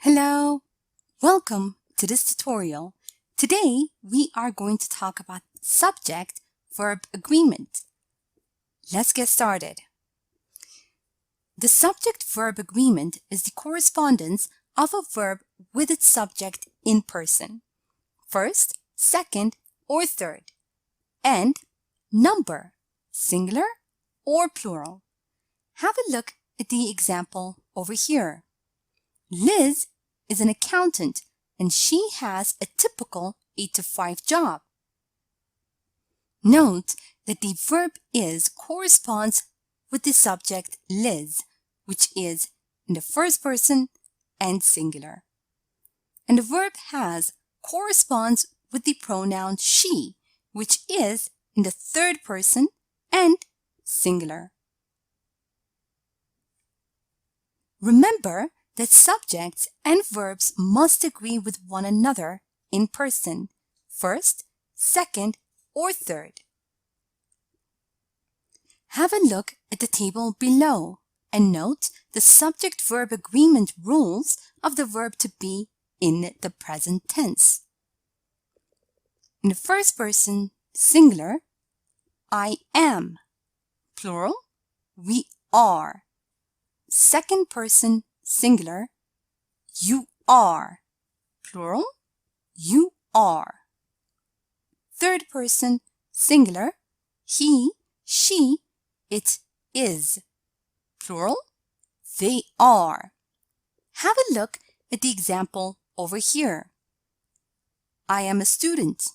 Hello, welcome to this tutorial. Today we are going to talk about subject-verb agreement. Let's get started. The subject-verb agreement is the correspondence of a verb with its subject in person, first, second, or third, and number, singular or plural. Have a look at the example over here. Liz is an accountant and she has a typical 8 to 5 job. Note that the verb is corresponds with the subject Liz, which is in the first person and singular. And the verb has corresponds with the pronoun she, which is in the third person and singular. Remember that subjects and verbs must agree with one another in person, first, second, or third. Have a look at the table below and note the subject-verb agreement rules of the verb to be in the present tense. In the first person, singular, I am. Plural, we are. Second person, singular, you are. Plural, you are. Third person, singular, he, she, it is. Plural, they are. Have a look at the example over here. I am a student.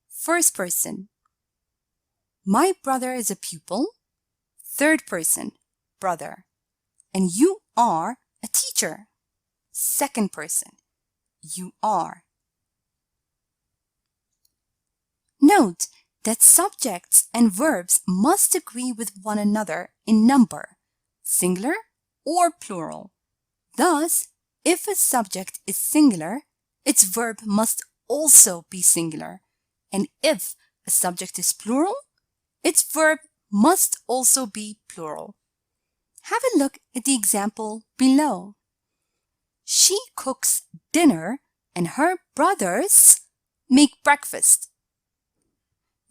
First person. My brother is a pupil. Third person, brother. And you are a teacher. Second person, you are. Note that subjects and verbs must agree with one another in number, singular or plural. Thus, if a subject is singular, its verb must also be singular. And if a subject is plural, its verb must also be plural. Have a look at the example below. She cooks dinner and her brothers make breakfast.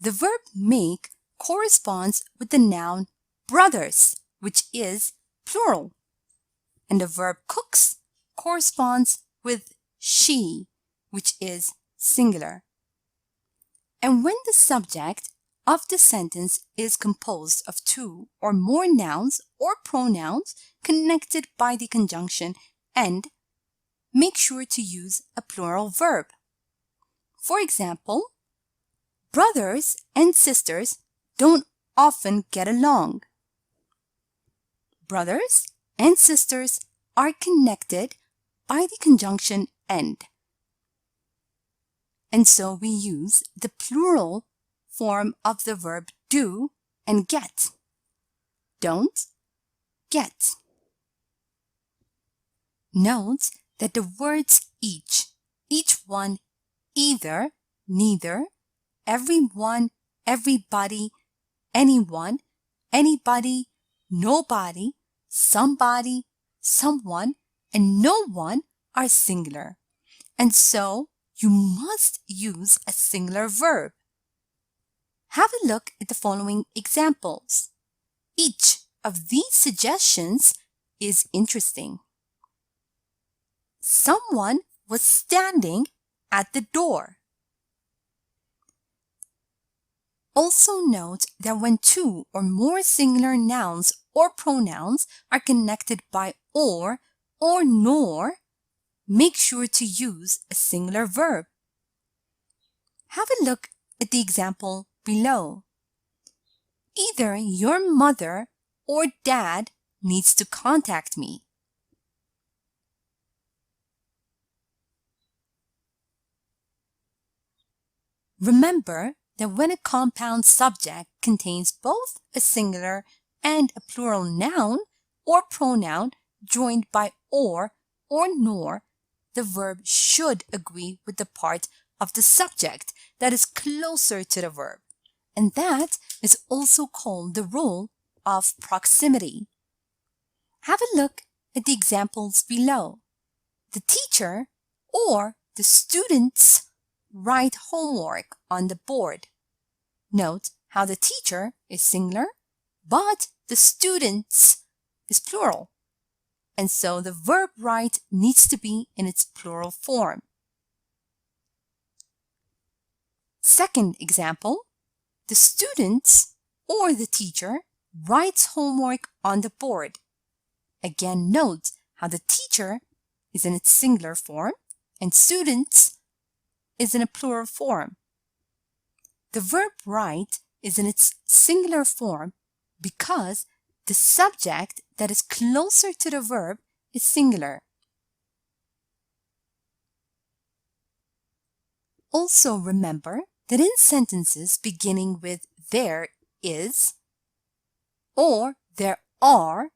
The verb make corresponds with the noun brothers, which is plural. And the verb cooks corresponds with she, which is singular. And when the subject of the sentence is composed of two or more nouns or pronouns connected by the conjunction and, make sure to use a plural verb. For example, brothers and sisters don't often get along. Brothers and sisters are connected by the conjunction and. And so we use the plural form of the verb do and get. Don't, get. Note that the words each one, either, neither, everyone, everybody, anyone, anybody, nobody, somebody, someone, and no one are singular. And so you must use a singular verb. Have a look at the following examples. Each of these suggestions is interesting. Someone was standing at the door. Also note that when two or more singular nouns or pronouns are connected by or nor, make sure to use a singular verb. Have a look at the example below. Either your mother or dad needs to contact me. Remember that when a compound subject contains both a singular and a plural noun or pronoun joined by or nor, the verb should agree with the part of the subject that is closer to the verb. And that is also called the rule of proximity. Have a look at the examples below. the teacher or the students write homework on the board. Note how the teacher is singular, but the students is plural. And so the verb write needs to be in its plural form. Second example, the students or the teacher writes homework on the board. Again, note how the teacher is in its singular form and students is in a plural form. The verb write is in its singular form because the subject that is closer to the verb is singular. Also remember that in sentences beginning with there is or there are,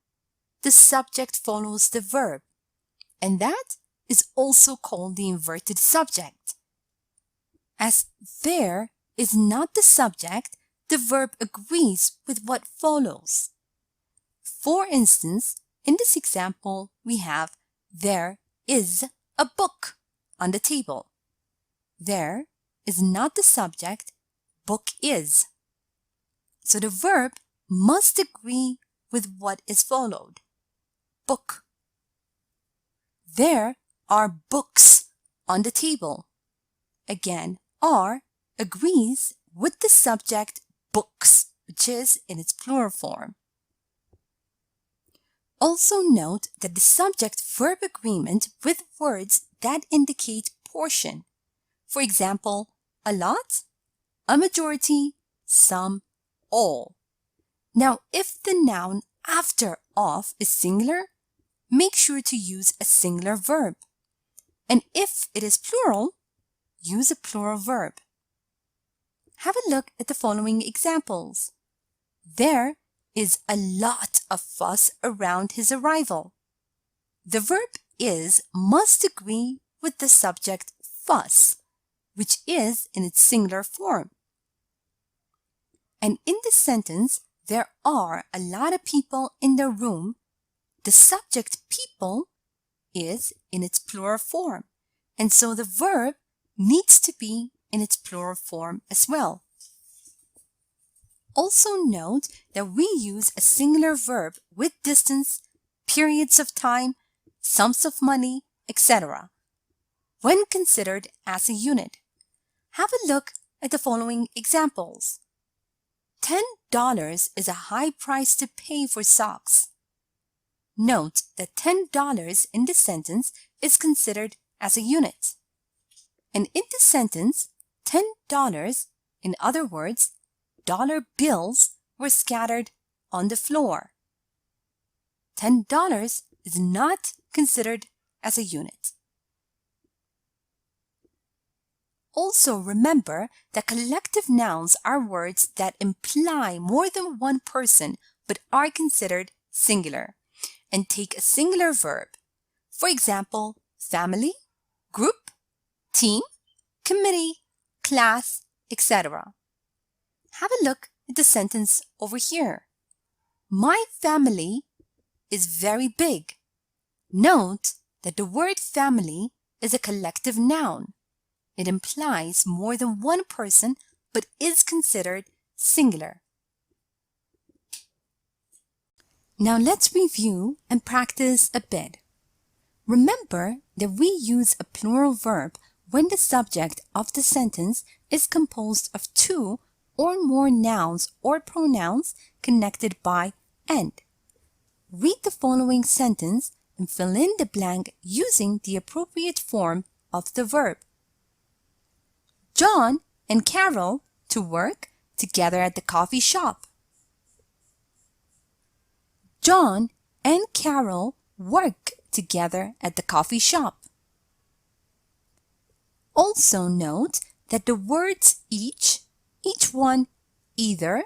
the subject follows the verb, and that is also called the inverted subject. As there is not the subject, the verb agrees with what follows. For instance, in this example, we have there is a book on the table. There is not the subject, book is. So the verb must agree with what is followed. Book. There are books on the table. Again, are agrees with the subject books, which is in its plural form. Also note that the subject-verb agreement with words that indicate portion. For example, a lot, a majority, some, all. Now, if the noun after of is singular, make sure to use a singular verb. And if it is plural, use a plural verb. Have a look at the following examples. There is a lot of fuss around his arrival. The verb is must agree with the subject fuss, which is in its singular form. And in this sentence, there are a lot of people in the room. The subject people is in its plural form, and so the verb needs to be in its plural form as well. Also note that we use a singular verb with distance, periods of time, sums of money, etc. when considered as a unit. Have a look at the following examples. $10 is a high price to pay for socks. Note that $10 in this sentence is considered as a unit. And in this sentence, $10, in other words, dollar bills were scattered on the floor. $10 is not considered as a unit. Also remember that collective nouns are words that imply more than one person but are considered singular and take a singular verb. For example, family, group, team, committee, class, etc. Have a look at the sentence over here. My family is very big. Note that the word family is a collective noun. It implies more than one person but is considered singular. Now let's review and practice a bit. Remember that we use a plural verb when the subject of the sentence is composed of two or more nouns or pronouns connected by and. Read the following sentence and fill in the blank using the appropriate form of the verb. John and Carol to work together at the coffee shop. John and Carol work together at the coffee shop. Also note that the words each one, either,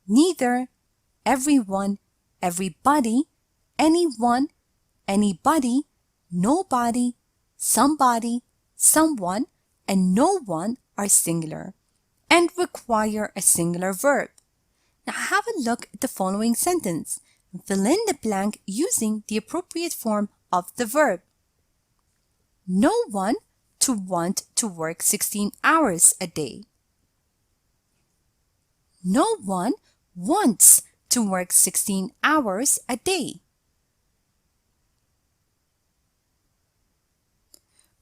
neither, everyone, everybody, anyone, anybody, nobody, somebody, someone, and no one are singular and require a singular verb. Now have a look at the following sentence and fill in the blank using the appropriate form of the verb. no one to want to work 16 hours a day. No one wants to work 16 hours a day.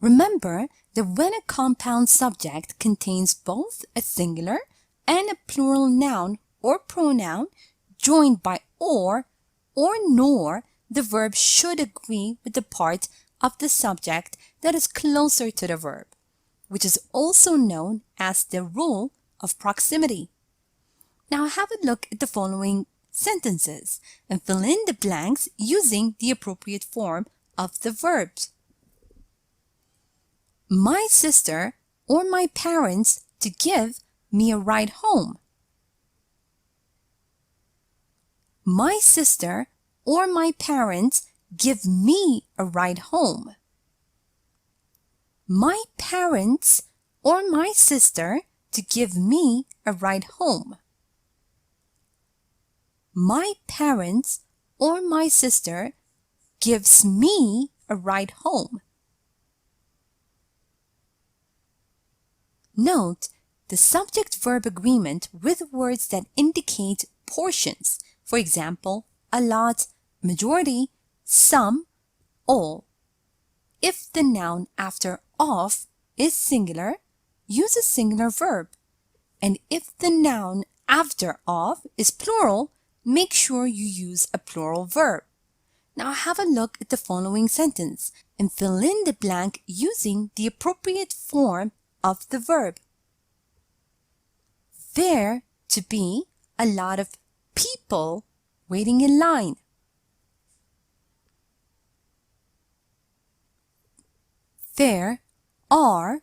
Remember that when a compound subject contains both a singular and a plural noun or pronoun joined by or nor, the verb should agree with the part of the subject that is closer to the verb, which is also known as the rule of proximity. Now have a look at the following sentences and fill in the blanks using the appropriate form of the verbs. My sister or my parents to give me a ride home. My sister or my parents give me a ride home. My parents or my sister to give me a ride home. My parents or my sister gives me a ride home. Note the subject-verb agreement with words that indicate portions. For example, a lot, majority, some, all. If the noun after of is singular, use a singular verb. And if the noun after of is plural, make sure you use a plural verb. Now have a look at the following sentence and fill in the blank using the appropriate form of the verb. There to be a lot of people waiting in line. There are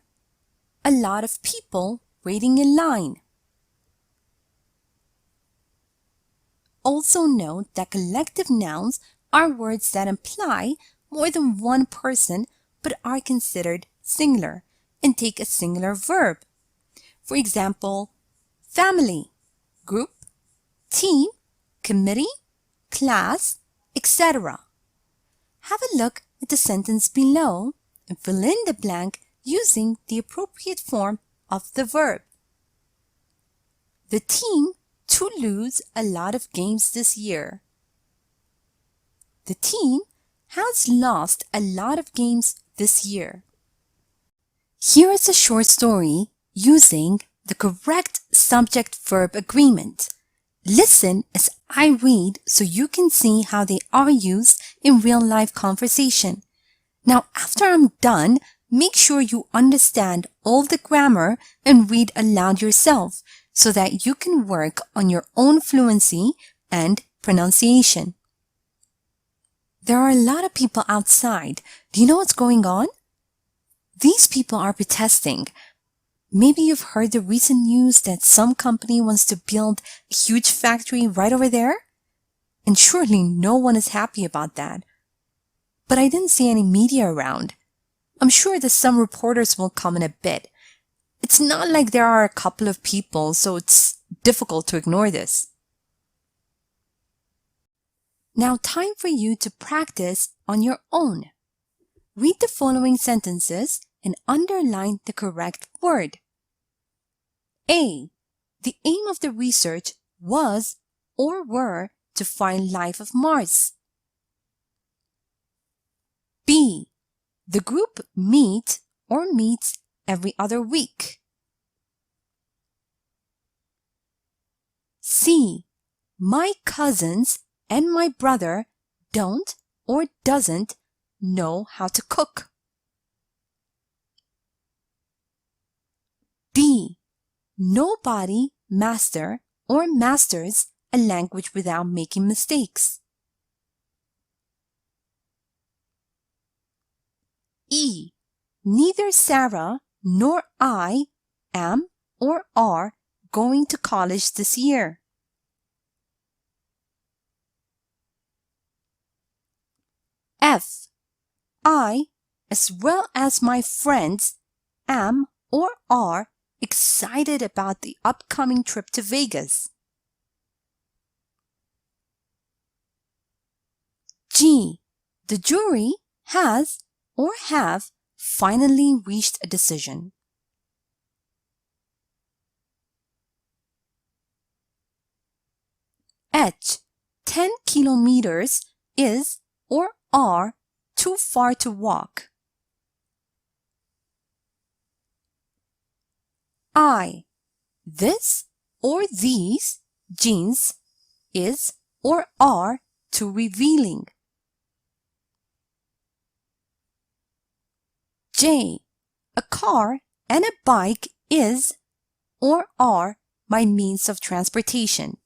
a lot of people waiting in line. Also note that collective nouns are words that imply more than one person but are considered singular and take a singular verb. For example, family, group, team, committee, class, etc. Have a look at the sentence below and fill in the blank using the appropriate form of the verb. The team to lose a lot of games this year. The team has lost a lot of games this year. Here is a short story using the correct subject-verb agreement. Listen as I read so you can see how they are used in real-life conversation. Now, after I'm done, make sure you understand all the grammar and read aloud yourself so that you can work on your own fluency and pronunciation. There are a lot of people outside. Do you know what's going on? These people are protesting. Maybe you've heard the recent news that some company wants to build a huge factory right over there? And surely no one is happy about that. But I didn't see any media around. I'm sure that some reporters will come in a bit. It's not like there are a couple of people, so it's difficult to ignore this. Now time for you to practice on your own. Read the following sentences and underline the correct word. A. The aim of the research was or were to find life of Mars. B. The group meets every other week. C. My cousins and my brother don't or doesn't know how to cook. D. Nobody master or masters a language without making mistakes. E. Neither Sarah nor I am or are going to college this year. F. I, as well as my friends, am or are excited about the upcoming trip to Vegas. G. The jury has or have finally reached a decision. H. 10 kilometers is or are too far to walk. I. This or these jeans is or are too revealing. J. A car and a bike is or are my means of transportation.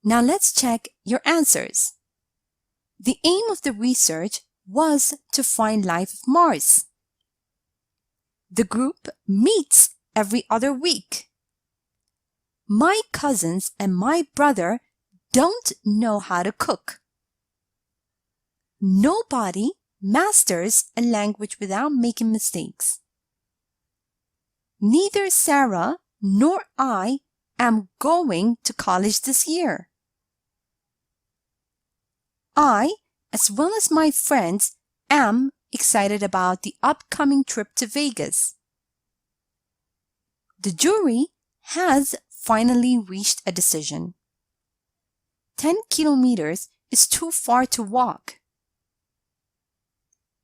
Now let's check your answers. The aim of the research was to find life of Mars. The group meets every other week. My cousins and my brother don't know how to cook. Nobody masters a language without making mistakes. Neither Sarah nor I am going to college this year. I, as well as my friends, am excited about the upcoming trip to Vegas. The jury has finally reached a decision. 10 kilometers is too far to walk.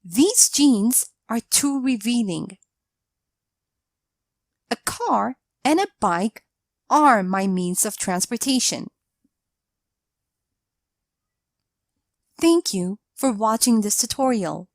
These jeans are too revealing. A car and a bike are my means of transportation. Thank you for watching this tutorial.